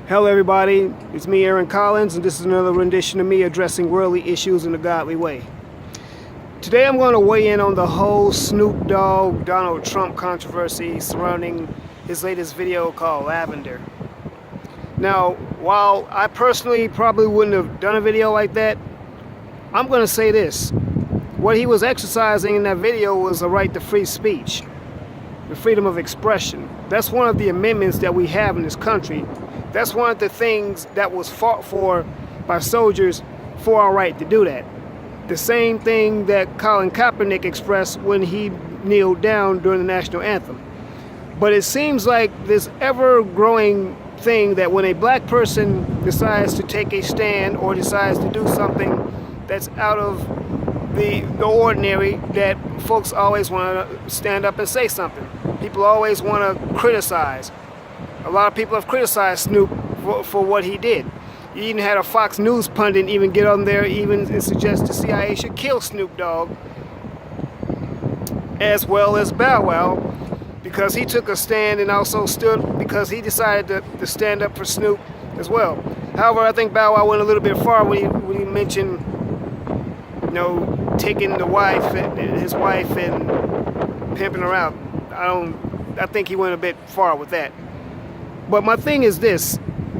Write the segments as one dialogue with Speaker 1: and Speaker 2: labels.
Speaker 1: Hello everybody, it's me Aaron Collins, and this is another rendition of me addressing worldly issues in a godly way. Today I'm going to weigh in on the whole Snoop Dogg, Donald Trump controversy surrounding his latest video called Lavender. Now, while I personally probably wouldn't have done a video like that, I'm going to say this. What he was exercising in that video was a right to free speech, the freedom of expression. That's one of the amendments that we have in this country. That's one of the things that was fought for by soldiers for our right to do that. The same thing that Colin Kaepernick expressed when he kneeled down during the national anthem. But it seems like this ever-growing thing that when a black person decides to take a stand or decides to do something that's out of the ordinary, that folks always want to stand up and say something. People always want to criticize. A lot of people have criticized Snoop for what he did. You even had a Fox News pundit even get on there and suggest the CIA should kill Snoop Dogg, as well as Bow Wow, because he took a stand and also stood because he decided to stand up for Snoop as well. However, I think Bow Wow went a little bit far when he mentioned, taking his wife and pimping her out. I think he went a bit far with that. But my thing is this,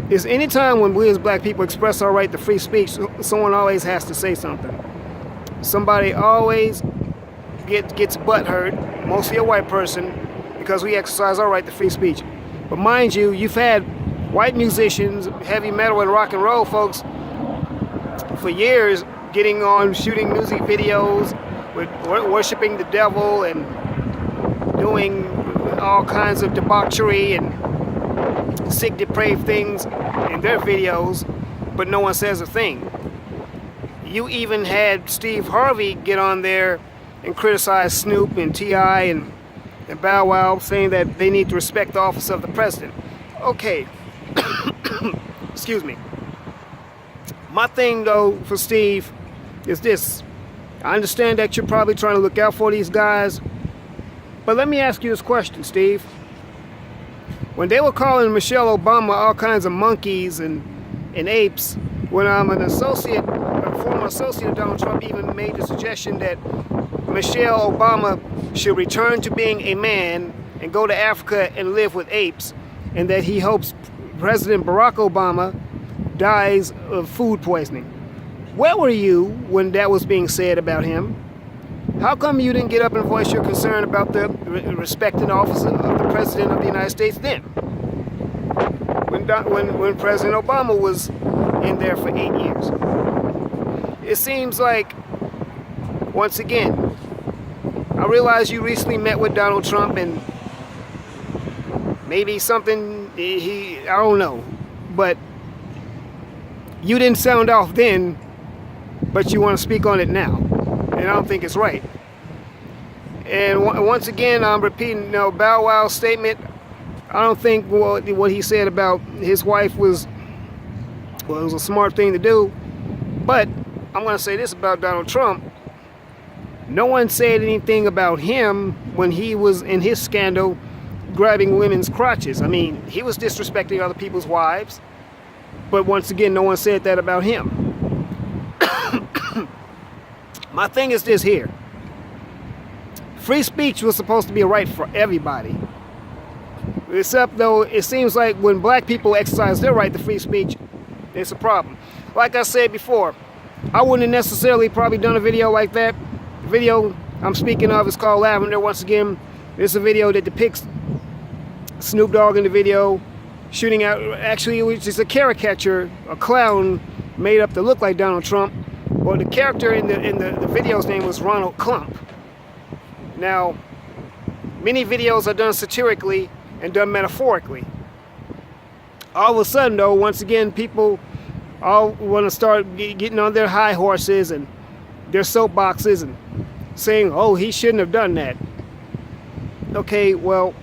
Speaker 1: is anytime when we as black people express our right to free speech, someone always has to say something. Somebody always gets butthurt, mostly a white person, because we exercise our right to free speech. But mind you, you've had white musicians, heavy metal and rock and roll folks for years getting on shooting music videos, with worshiping the devil and doing all kinds of debauchery and sick, depraved things in their videos, but no one says a thing. You even had Steve Harvey get on there and criticize Snoop and T.I. and Bow Wow, saying that they need to respect the office of the president. Okay, excuse me. My thing though for Steve is this. I understand that you're probably trying to look out for these guys, but let me ask you this question, Steve. When they were calling Michelle Obama all kinds of monkeys and apes, when I'm a former associate of Donald Trump even made the suggestion that Michelle Obama should return to being a man and go to Africa and live with apes, and that he hopes President Barack Obama dies of food poisoning. Where were you when that was being said about him? How come you didn't get up and voice your concern about the respect and office of the President of the United States then? When President Obama was in there for 8 years. It seems like, once again, I realize you recently met with Donald Trump and maybe something, I don't know, but you didn't sound off then, but you want to speak on it now. And I don't think it's right. And once again, I'm repeating, Bow Wow's statement. I don't think what he said about his wife was a smart thing to do. But I'm going to say this about Donald Trump. No one said anything about him when he was in his scandal grabbing women's crotches. I mean, he was disrespecting other people's wives. But once again, no one said that about him. My thing is this here. Free speech was supposed to be a right for everybody. Except though, it seems like when black people exercise their right to free speech, it's a problem. Like I said before, I wouldn't have necessarily probably done a video like that. The video I'm speaking of is called Lavender. Once again, it's a video that depicts Snoop Dogg in the video shooting out, actually which is a caricature, a clown made up to look like Donald Trump. Well, the character in the video's name was Ronald Clump. Now, many videos are done satirically and done metaphorically. All of a sudden, though, once again, people all want to start getting on their high horses and their soapboxes and saying, oh, he shouldn't have done that. Okay, well,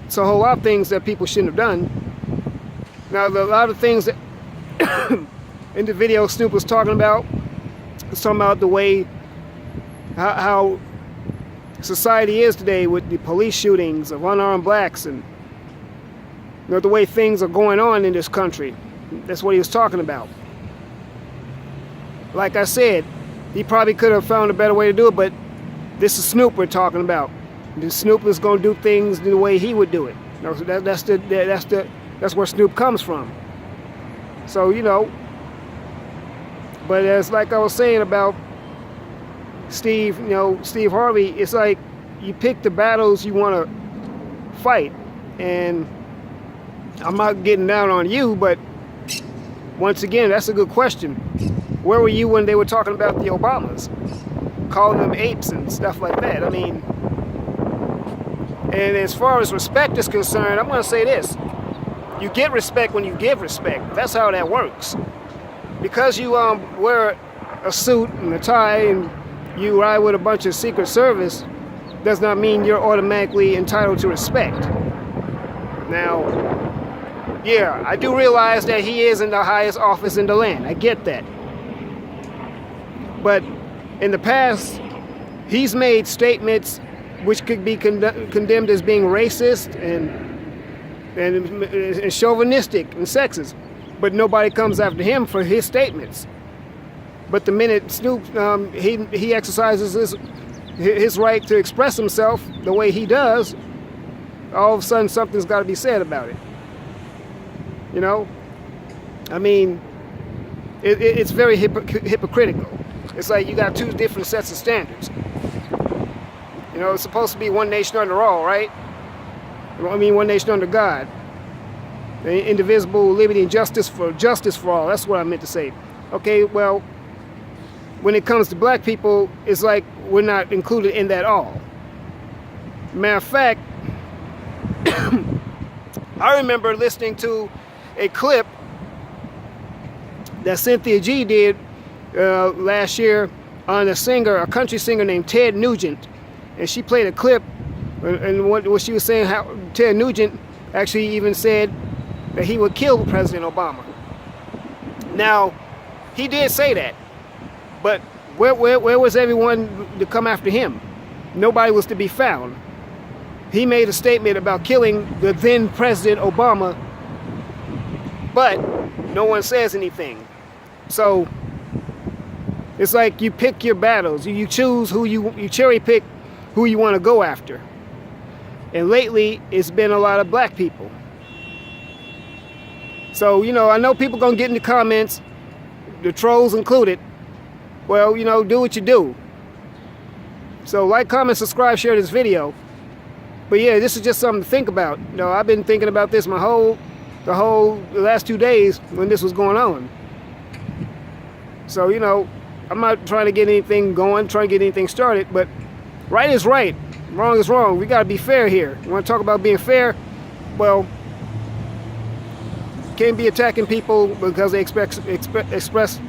Speaker 1: it's a whole lot of things that people shouldn't have done. Now, a lot of things that in the video Snoop was talking about, the way how society is today with the police shootings of unarmed blacks and know, the way things are going on in this country. That's what he was talking about. Like I said, he probably could have found a better way to do it, but this is Snoop we're talking about. And Snoop is going to do things the way he would do it. You know, so that's where Snoop comes from. So, you know, but as like I was saying about Steve, you know, Steve Harvey, it's like you pick the battles you want to fight. And I'm not getting down on you, but once again, that's a good question. Where were you when they were talking about the Obamas? Calling them apes and stuff like that. I mean, and as far as respect is concerned, I'm going to say this. You get respect when you give respect. That's how that works. Because you wear a suit and a tie and you ride with a bunch of Secret Service does not mean you're automatically entitled to respect. Now, yeah, I do realize that he is in the highest office in the land. I get that. But in the past, he's made statements which could be condemned as being racist and chauvinistic and sexist. But nobody comes after him for his statements. But the minute Snoop, he exercises his right to express himself the way he does, all of a sudden something's got to be said about it. You know? I mean, it's very hypocritical. It's like you got two different sets of standards. You know, it's supposed to be one nation under all, right? I mean, one nation under God. Indivisible, liberty, and justice for all. That's what I meant to say. Okay, well, when it comes to black people, it's like we're not included in that all. Matter of fact, I remember listening to a clip that Cynthia G did last year on a country singer named Ted Nugent, and she played a clip, and what she was saying, how Ted Nugent actually even said that he would kill President Obama. Now, he did say that, but where was everyone to come after him? Nobody was to be found. He made a statement about killing the then President Obama, but no one says anything. So it's like you pick your battles. You choose who you cherry pick who you want to go after. And lately, it's been a lot of black people. So, you know, I know people gonna get in the comments, the trolls included. Well, you know, do what you do. So like, comment, subscribe, share this video. But yeah, this is just something to think about. You know, I've been thinking about this the last 2 days when this was going on. So, you know, I'm not trying to get anything going, trying to get anything started, but right is right, wrong is wrong. We gotta be fair here. You wanna talk about being fair? Well, can't be attacking people because they express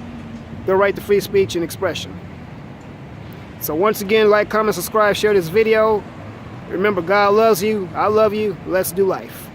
Speaker 1: their right to free speech and expression. So once again, like, comment, subscribe, share this video. Remember, God loves you. I love you. Let's do life.